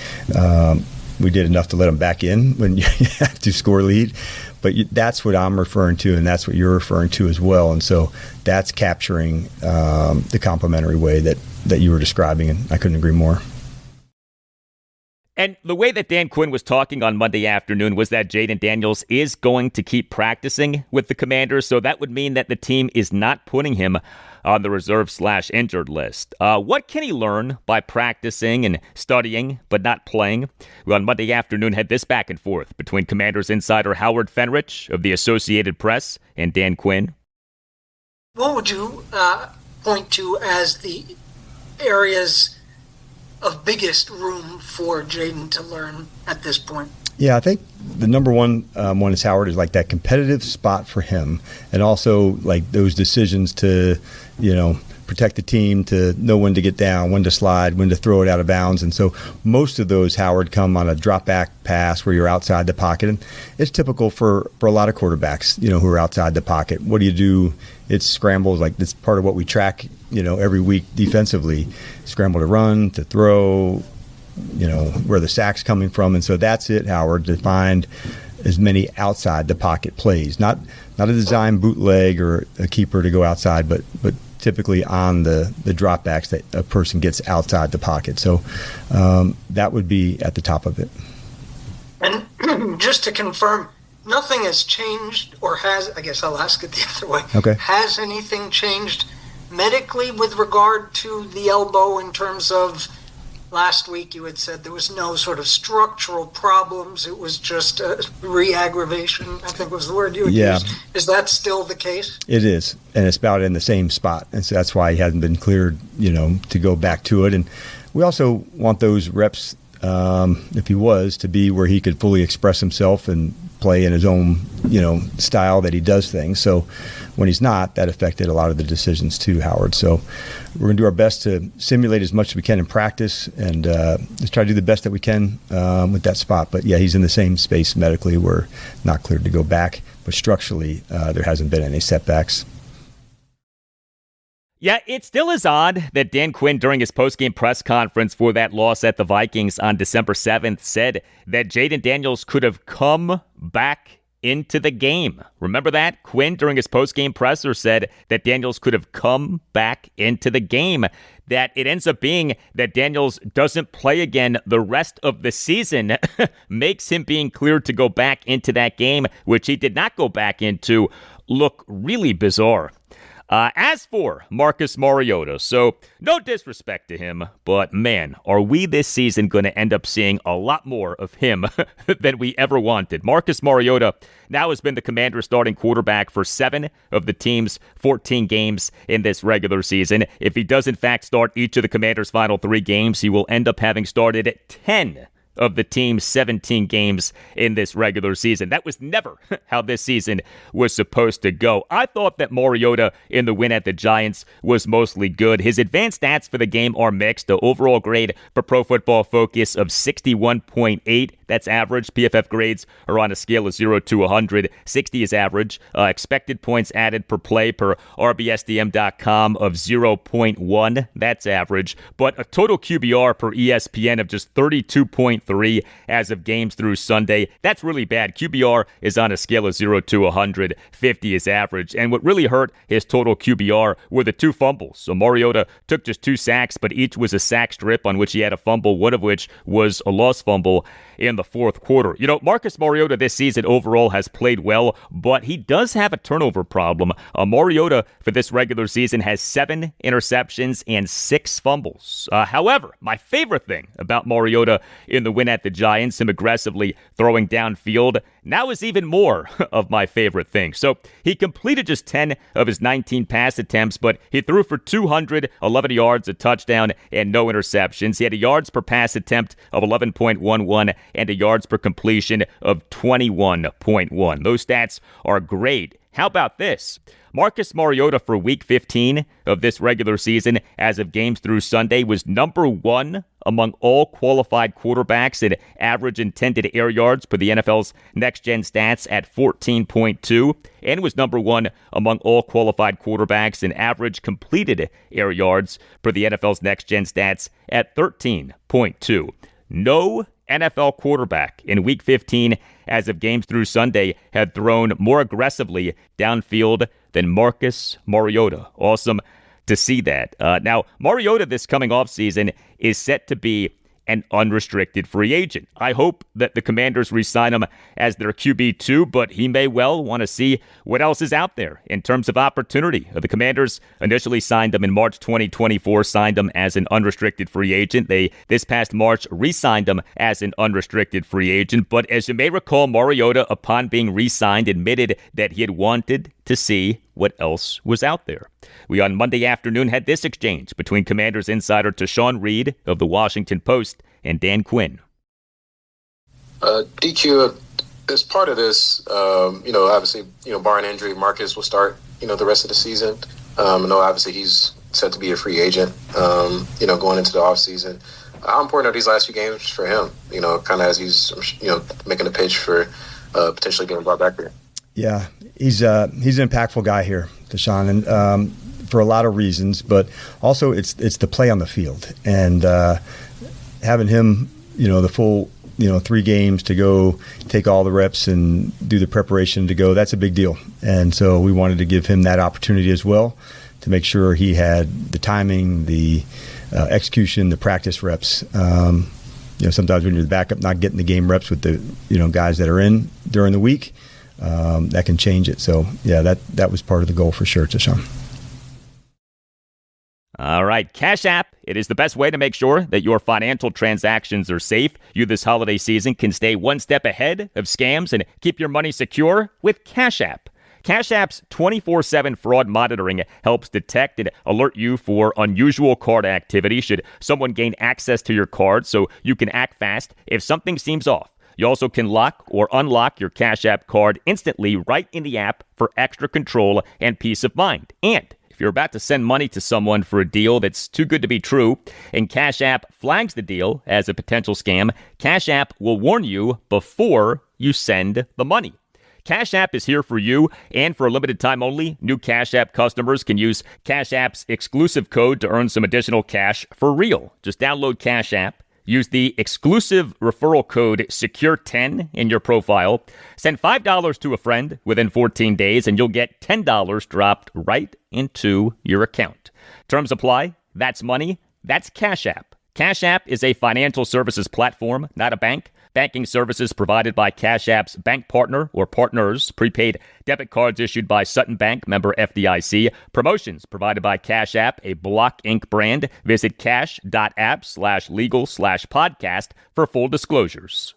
We did enough to let them back in when you have to score lead. But that's what I'm referring to, and that's what you're referring to as well. And so that's capturing the complementary way that you were describing, and I couldn't agree more. And the way that Dan Quinn was talking on Monday afternoon was that Jayden Daniels is going to keep practicing with the Commanders, so that would mean that the team is not putting him on the reserve/injured list. What can he learn by practicing and studying but not playing? We on Monday afternoon had this back and forth between Commanders insider Howard Fenrich of the Associated Press and Dan Quinn. What would you point to as the areas of biggest room for Jayden to learn at this point? Yeah, I think the number one is Howard, is like that competitive spot for him, and also like those decisions to, protect the team, to know when to get down, when to slide, when to throw it out of bounds. And so most of those, Howard, come on a drop back pass where you're outside the pocket. And it's typical for a lot of quarterbacks, who are outside the pocket. What do you do? It's scrambles, like that's part of what we track, every week defensively. Scramble to run, to throw, where the sack's coming from. And so that's it, Howard, to find as many outside the pocket plays. Not a design bootleg or a keeper to go outside, but typically on the dropbacks that a person gets outside the pocket. So that would be at the top of it. And just to confirm, nothing has changed, or has, I guess I'll ask it the other way. Okay. Has anything changed medically with regard to the elbow in terms of last week you had said there was no sort of structural problems, it was just a re-aggravation, I think was the word you had used. Is that still the case? It is, and it's about in the same spot, and so that's why he hasn't been cleared, to go back to it. And we also want those reps, if he was, to be where he could fully express himself and play in his own, style that he does things. So when he's not, that affected a lot of the decisions too, Howard. So we're going to do our best to simulate as much as we can in practice and just try to do the best that we can with that spot. But yeah, he's in the same space medically. We're not cleared to go back, but structurally there hasn't been any setbacks. Yeah, it still is odd that Dan Quinn, during his postgame press conference for that loss at the Vikings on December 7th, said that Jayden Daniels could have come back into the game. Remember that? Quinn, during his postgame presser, said that Daniels could have come back into the game. That it ends up being that Daniels doesn't play again the rest of the season makes him being cleared to go back into that game, which he did not go back into, look really bizarre. As for Marcus Mariota, so no disrespect to him, but man, are we this season going to end up seeing a lot more of him than we ever wanted. Marcus Mariota now has been the Commanders' starting quarterback for 7 of the team's 14 games in this regular season. If he does in fact start each of the Commanders' final 3 games, he will end up having started 10 of the team's 17 games in this regular season. That was never how this season was supposed to go. I thought that Mariota in the win at the Giants was mostly good. His advanced stats for the game are mixed. The overall grade for Pro Football Focus of 61.8. That's average. PFF grades are on a scale of 0 to 100. 60 is average. Expected points added per play per RBSDM.com of 0.1. That's average. But a total QBR per ESPN of just 32.3 as of games through Sunday. That's really bad. QBR is on a scale of 0 to 100. 50 is average. And what really hurt his total QBR were the 2 fumbles. So Mariota took just 2 sacks, but each was a sack strip on which he had a fumble, one of which was a lost fumble in the fourth quarter. You know, Marcus Mariota this season overall has played well, but he does have a turnover problem. Mariota for this regular season has 7 interceptions and 6 fumbles. However, my favorite thing about Mariota in the win at the Giants, him aggressively throwing downfield, now is even more of my favorite thing. So he completed just 10 of his 19 pass attempts, but he threw for 211 yards, a touchdown, and no interceptions. He had a yards per pass attempt of 11.11 and a yards per completion of 21.1. Those stats are great. How about this? Marcus Mariota for Week 15 of this regular season, as of games through Sunday, was number 1 among all qualified quarterbacks in average intended air yards per the NFL's next-gen stats at 14.2, and was number 1 among all qualified quarterbacks in average completed air yards per the NFL's next-gen stats at 13.2. No NFL quarterback in Week 15 as of games through Sunday had thrown more aggressively downfield than Marcus Mariota. Awesome to see that. Now, Mariota this coming offseason is set to be an unrestricted free agent. I hope that the Commanders re-sign him as their QB2, but he may well want to see what else is out there in terms of opportunity. The Commanders initially signed him in March 2024, signed him as an unrestricted free agent. They, this past March, re-signed him as an unrestricted free agent. But as you may recall, Mariota, upon being re-signed, admitted that he had wanted to see what else was out there. We on Monday afternoon had this exchange between Commanders insider Tashawn Reed of the Washington Post and Dan Quinn. DQ, as part of this, obviously, barring injury, Marcus will start, the rest of the season. Obviously he's set to be a free agent, going into the offseason. How important are these last few games for him, kind of as he's, making a pitch for potentially getting brought back here? Yeah, he's an impactful guy here, Deshaun, and for a lot of reasons, but also it's the play on the field and having him, the full, 3 games to go take all the reps and do the preparation to go. That's a big deal, and so we wanted to give him that opportunity as well to make sure he had the timing, the execution, the practice reps. Sometimes when you're the backup, not getting the game reps with the guys that are in during the week. That can change it. So, yeah, that was part of the goal for sure, Tashawn. All right, Cash App. It is the best way to make sure that your financial transactions are safe. You this holiday season can stay one step ahead of scams and keep your money secure with Cash App. Cash App's 24/7 fraud monitoring helps detect and alert you for unusual card activity should someone gain access to your card so you can act fast if something seems off. You also can lock or unlock your Cash App card instantly right in the app for extra control and peace of mind. And if you're about to send money to someone for a deal that's too good to be true, and Cash App flags the deal as a potential scam, Cash App will warn you before you send the money. Cash App is here for you, and for a limited time only, new Cash App customers can use Cash App's exclusive code to earn some additional cash for real. Just download Cash App. Use the exclusive referral code SECURE10 in your profile. Send $5 to a friend within 14 days, and you'll get $10 dropped right into your account. Terms apply. That's money. That's Cash App. Cash App is a financial services platform, not a bank. Banking services provided by Cash App's bank partner or partners. Prepaid debit cards issued by Sutton Bank, member FDIC. Promotions provided by Cash App, a Block Inc. brand. Visit cash.app/legal/podcast for full disclosures.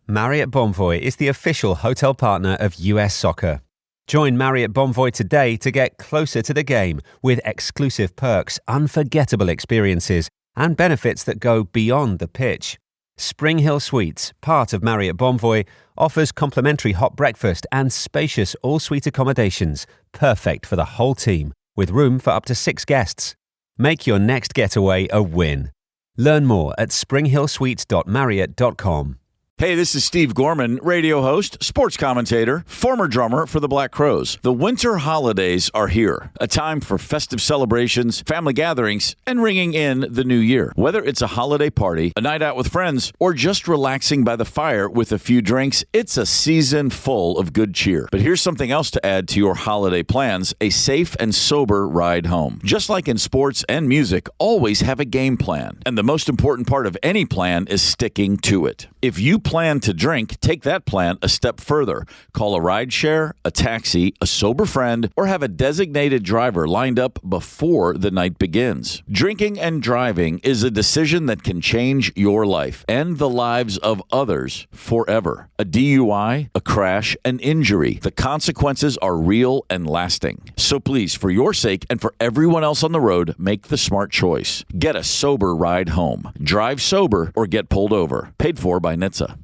Marriott Bonvoy is the official hotel partner of US Soccer. Join Marriott Bonvoy today to get closer to the game with exclusive perks, unforgettable experiences, and benefits that go beyond the pitch. Spring Hill Suites, part of Marriott Bonvoy, offers complimentary hot breakfast and spacious all-suite accommodations, perfect for the whole team, with room for up to 6 guests. Make your next getaway a win. Learn more at springhillsuites.marriott.com. Hey, this is Steve Gorman, radio host, sports commentator, former drummer for the Black Crowes. The winter holidays are here, a time for festive celebrations, family gatherings, and ringing in the new year. Whether it's a holiday party, a night out with friends, or just relaxing by the fire with a few drinks, it's a season full of good cheer. But here's something else to add to your holiday plans, a safe and sober ride home. Just like in sports and music, always have a game plan. And the most important part of any plan is sticking to it. If you plan to drink, take that plan a step further. Call a rideshare, a taxi, a sober friend, or have a designated driver lined up before the night begins. Drinking and driving is a decision that can change your life and the lives of others forever. A DUI, a crash, an injury. The consequences are real and lasting. So please, for your sake and for everyone else on the road, make the smart choice. Get a sober ride home. Drive sober or get pulled over. Paid for by NHTSA.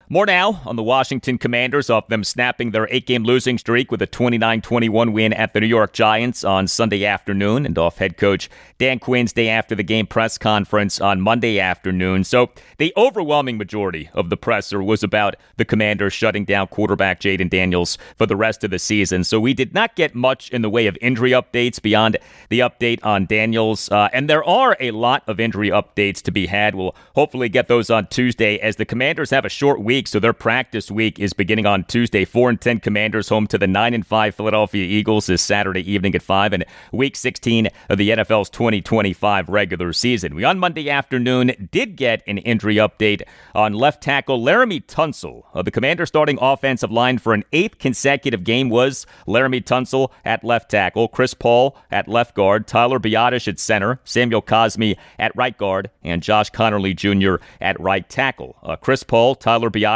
More now on the Washington Commanders, off them snapping their 8-game losing streak with a 29-21 win at the New York Giants on Sunday afternoon, and off head coach Dan Quinn's day after the game press conference on Monday afternoon. So the overwhelming majority of the presser was about the Commanders shutting down quarterback Jayden Daniels for the rest of the season. So we did not get much in the way of injury updates beyond the update on Daniels. And there are a lot of injury updates to be had. We'll hopefully get those on Tuesday, as the Commanders have a short week. So their practice week is beginning on Tuesday. 4-10 Commanders home to the 9-5 Philadelphia Eagles this Saturday evening at 5, and Week 16 of the NFL's 2025 regular season. We on Monday afternoon did get an injury update on left tackle Laremy Tunsil. The Commanders starting offensive line for an 8th consecutive game was Laremy Tunsil at left tackle, Chris Paul at left guard, Tyler Biadasz at center, Samuel Cosmi at right guard, and Josh Connerly Jr. at right tackle. Chris Paul, Tyler Biadasz,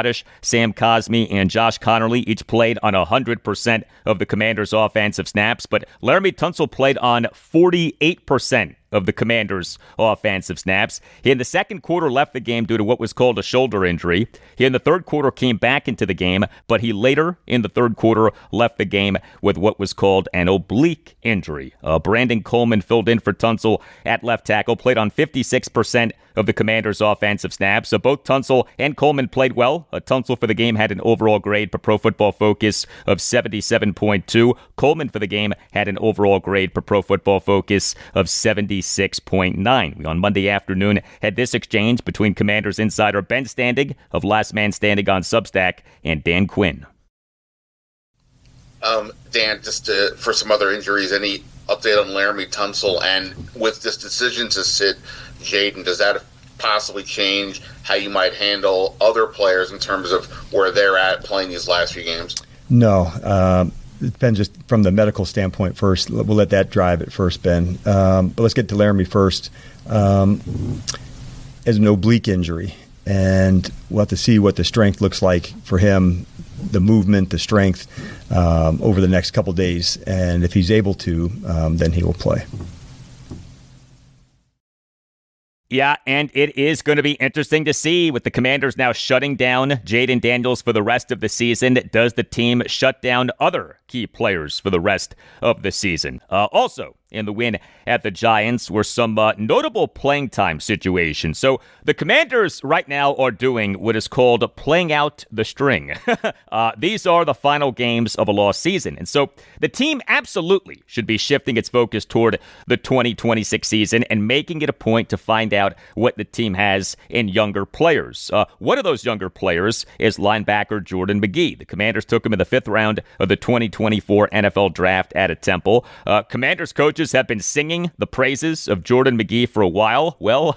Sam Cosmi, and Josh Connerly each played on 100% of the Commanders' offensive snaps, but Laremy Tunsil played on 48% of the Commanders' offensive snaps. He in the second quarter left the game due to what was called a shoulder injury. He in the third quarter came back into the game, but he later in the third quarter left the game with what was called an oblique injury. Brandon Coleman filled in for Tunsil at left tackle, played on 56% of the Commanders' offensive snaps. So both Tunsil and Coleman played well. Tunsil for the game had an overall grade per Pro Football Focus of 77.2. Coleman for the game had an overall grade per Pro Football Focus of 76.9. We on Monday afternoon had this exchange between Commanders insider Ben Standig of Last Man Standing on Substack and Dan Quinn. Dan, just for some other injuries, any update on Laremy Tunsil? And with this decision to sit Jayden, does that possibly change how you might handle other players in terms of where they're at playing these last few games? No. It depends just from the medical standpoint first. We'll let that drive it first, Ben. But let's get to Laremy first. As an oblique injury, and we'll have to see what the strength looks like for him, the movement, the strength over the next couple days. And if he's able to, then he will play. Yeah, and it is going to be interesting to see with the Commanders now shutting down Jayden Daniels for the rest of the season. Does the team shut down other key players for the rest of the season? Also, in the win at the Giants were some notable playing time situations. So the Commanders right now are doing what is called playing out the string. These are the final games of a lost season. And so the team absolutely should be shifting its focus toward the 2026 season and making it a point to find out what the team has in younger players. One of those younger players is linebacker Jordan Magee. The Commanders took him in the 5th round of the 2024 NFL Draft out of Temple. Commanders coaches have been singing the praises of Jordan Magee for a while. Well,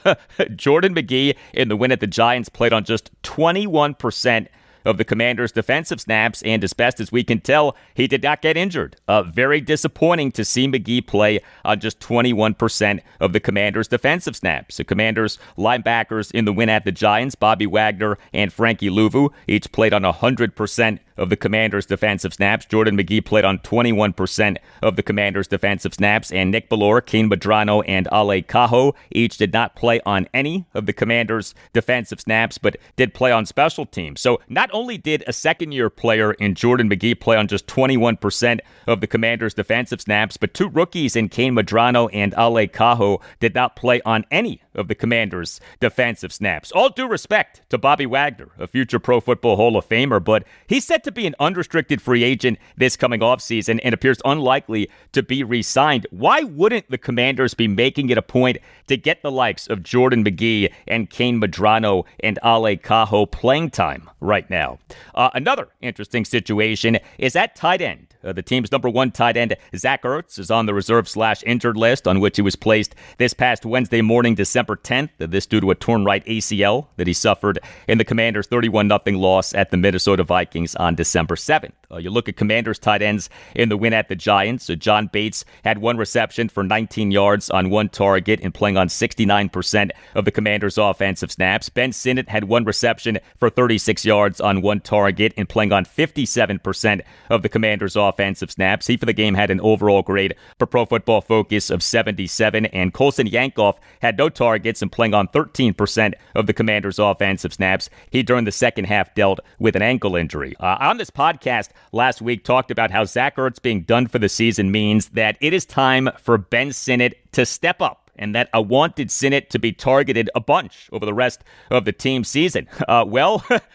Jordan Magee in the win at the Giants played on just 21% of the Commanders' defensive snaps, and as best as we can tell, he did not get injured. Very disappointing to see Magee play on just 21% of the Commanders' defensive snaps. The Commanders' linebackers in the win at the Giants, Bobby Wagner and Frankie Louvu, each played on 100% of the Commanders' defensive snaps. Jordan Magee played on 21% of the Commanders' defensive snaps, and Nick Bellore, Kane Medrano, and Ale Cajo each did not play on any of the Commanders' defensive snaps, but did play on special teams. So not only did a second-year player in Jordan Magee play on just 21% of the Commanders' defensive snaps, but two rookies in Kane Medrano and Ale Cajo did not play on any of the Commanders' defensive snaps. All due respect to Bobby Wagner, a future Pro Football Hall of Famer, but he's set to be an unrestricted free agent this coming offseason and appears unlikely to be re-signed. Why wouldn't the Commanders be making it a point to get the likes of Jordan Magee and Kane Medrano and Ale Cajo playing time right now? Another interesting situation is at tight end. The team's number one tight end, Zach Ertz, is on the reserve/injured list on which he was placed this past Wednesday morning, December 10th. This due to a torn right ACL that he suffered in the Commanders' 31-0 loss at the Minnesota Vikings on December 7th. You look at Commanders tight ends in the win at the Giants. John Bates had one reception for 19 yards on one target and playing on 69% of the Commanders' offensive snaps. Ben Sinnott had one reception for 36 yards on one target and playing on 57% of the Commanders' offensive snaps. He, for the game, had an overall grade per Pro Football Focus of 77, and Colson Yankoff had no targets and playing on 13% of the Commanders' offensive snaps. He, during the second half, dealt with an ankle injury. On this podcast last week, talked about how Zach Ertz being done for the season means that it is time for Ben Sinnott to step up, and that I wanted Sinnott to be targeted a bunch over the rest of the team season.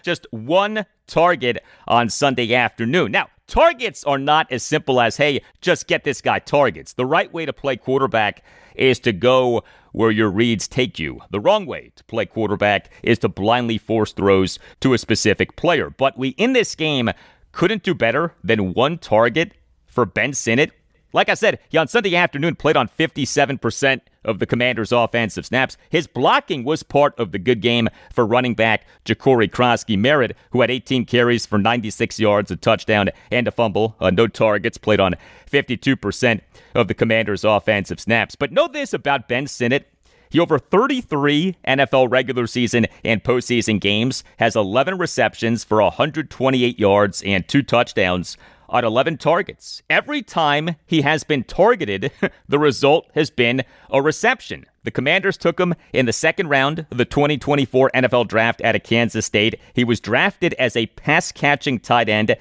Just one target on Sunday afternoon. Now, targets are not as simple as, hey, just get this guy targets. The right way to play quarterback is to go where your reads take you. The wrong way to play quarterback is to blindly force throws to a specific player. But we, in this game, couldn't do better than one target for Ben Sinnott. Like I said, he on Sunday afternoon played on 57% of the Commanders' offensive snaps. His blocking was part of the good game for running back Ja'Cory Krosky-Merritt, who had 18 carries for 96 yards, a touchdown, and a fumble. No targets, played on 52% of the Commanders' offensive snaps. But know this about Ben Sinnott. He, over 33 NFL regular season and postseason games, has 11 receptions for 128 yards and 2 touchdowns on 11 targets. Every time he has been targeted, the result has been a reception. The Commanders took him in the second round of the 2024 NFL Draft out of Kansas State. He was drafted as a pass-catching tight end.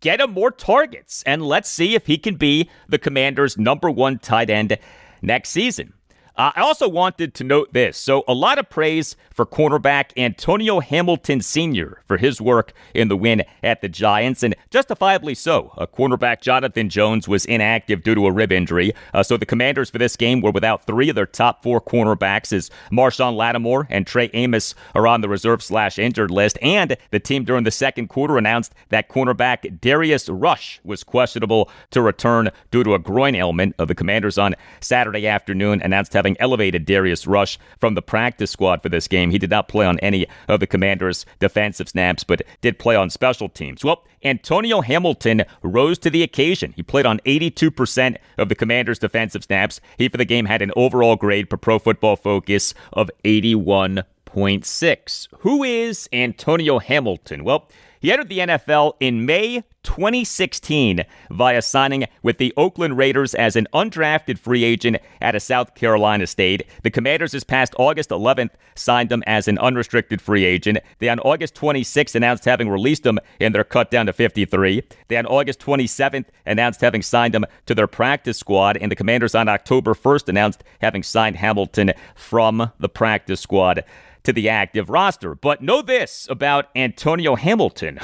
Get him more targets, and let's see if he can be the Commanders' number one tight end next season. I also wanted to note this. So a lot of praise for cornerback Antonio Hamilton Sr. for his work in the win at the Giants, and justifiably so. Cornerback Jonathan Jones was inactive due to a rib injury. So the Commanders for this game were without 3 of their top 4 cornerbacks, as Marshawn Lattimore and Trey Amos are on the reserve/injured list. And the team during the second quarter announced that cornerback Darius Rush was questionable to return due to a groin ailment. The Commanders on Saturday afternoon announced having elevated Darius Rush from the practice squad for this game. He did not play on any of the Commanders' defensive snaps, but did play on special teams. Well, Antonio Hamilton rose to the occasion. He played on 82% of the Commanders' defensive snaps. He, for the game, had an overall grade per Pro Football Focus of 81.6. Who is Antonio Hamilton? Well, he entered the NFL in May 2016 via signing with the Oakland Raiders as an undrafted free agent out of South Carolina State. The Commanders this past August 11th signed him as an unrestricted free agent. They on August 26th announced having released him in their cut down to 53. They on August 27th announced having signed him to their practice squad, and the Commanders on October 1st announced having signed Hamilton from the practice squad to the active roster. But know this about Antonio Hamilton.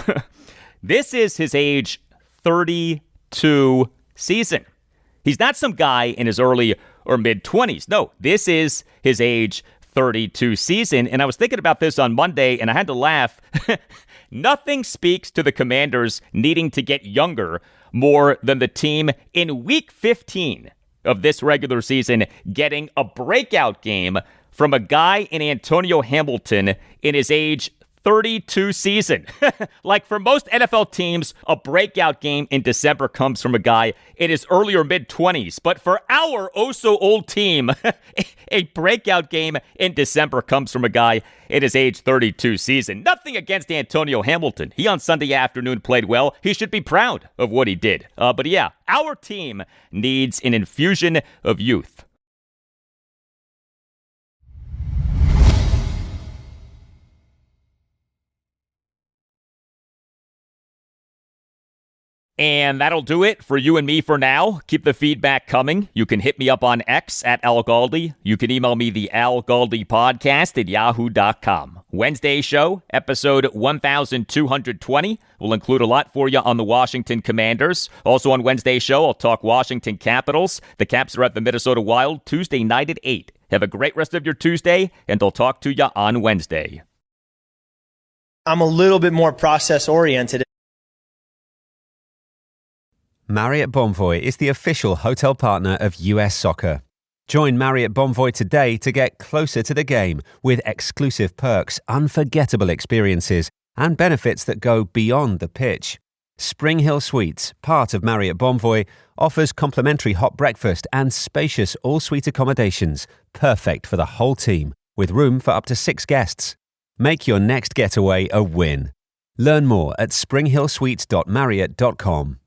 This is his age 32 season. He's not some guy in his early or mid-20s. No, this is his age 32 season. And I was thinking about this on Monday, and I had to laugh. Nothing speaks to the Commanders needing to get younger more than the team in Week 15 of this regular season getting a breakout game from a guy in Antonio Hamilton in his age 32 season. Like for most NFL teams, a breakout game in December comes from a guy in his early or mid-20s. But for our oh-so-old team, a breakout game in December comes from a guy in his age 32 season. Nothing against Antonio Hamilton. He on Sunday afternoon played well. He should be proud of what he did. But yeah, our team needs an infusion of youth. And that'll do it for you and me for now. Keep the feedback coming. You can hit me up on X at Al Galdi. You can email me the Al Galdi podcast at yahoo.com. Wednesday show, episode 1220. We'll include a lot for you on the Washington Commanders. Also on Wednesday show, I'll talk Washington Capitals. The Caps are at the Minnesota Wild Tuesday night at 8. Have a great rest of your Tuesday, and I'll talk to you on Wednesday. I'm a little bit more process-oriented. Marriott Bonvoy is the official hotel partner of US Soccer. Join Marriott Bonvoy today to get closer to the game with exclusive perks, unforgettable experiences, and benefits that go beyond the pitch. Spring Hill Suites, part of Marriott Bonvoy, offers complimentary hot breakfast and spacious all-suite accommodations, perfect for the whole team, with room for up to 6 guests. Make your next getaway a win. Learn more at springhillsuites.marriott.com.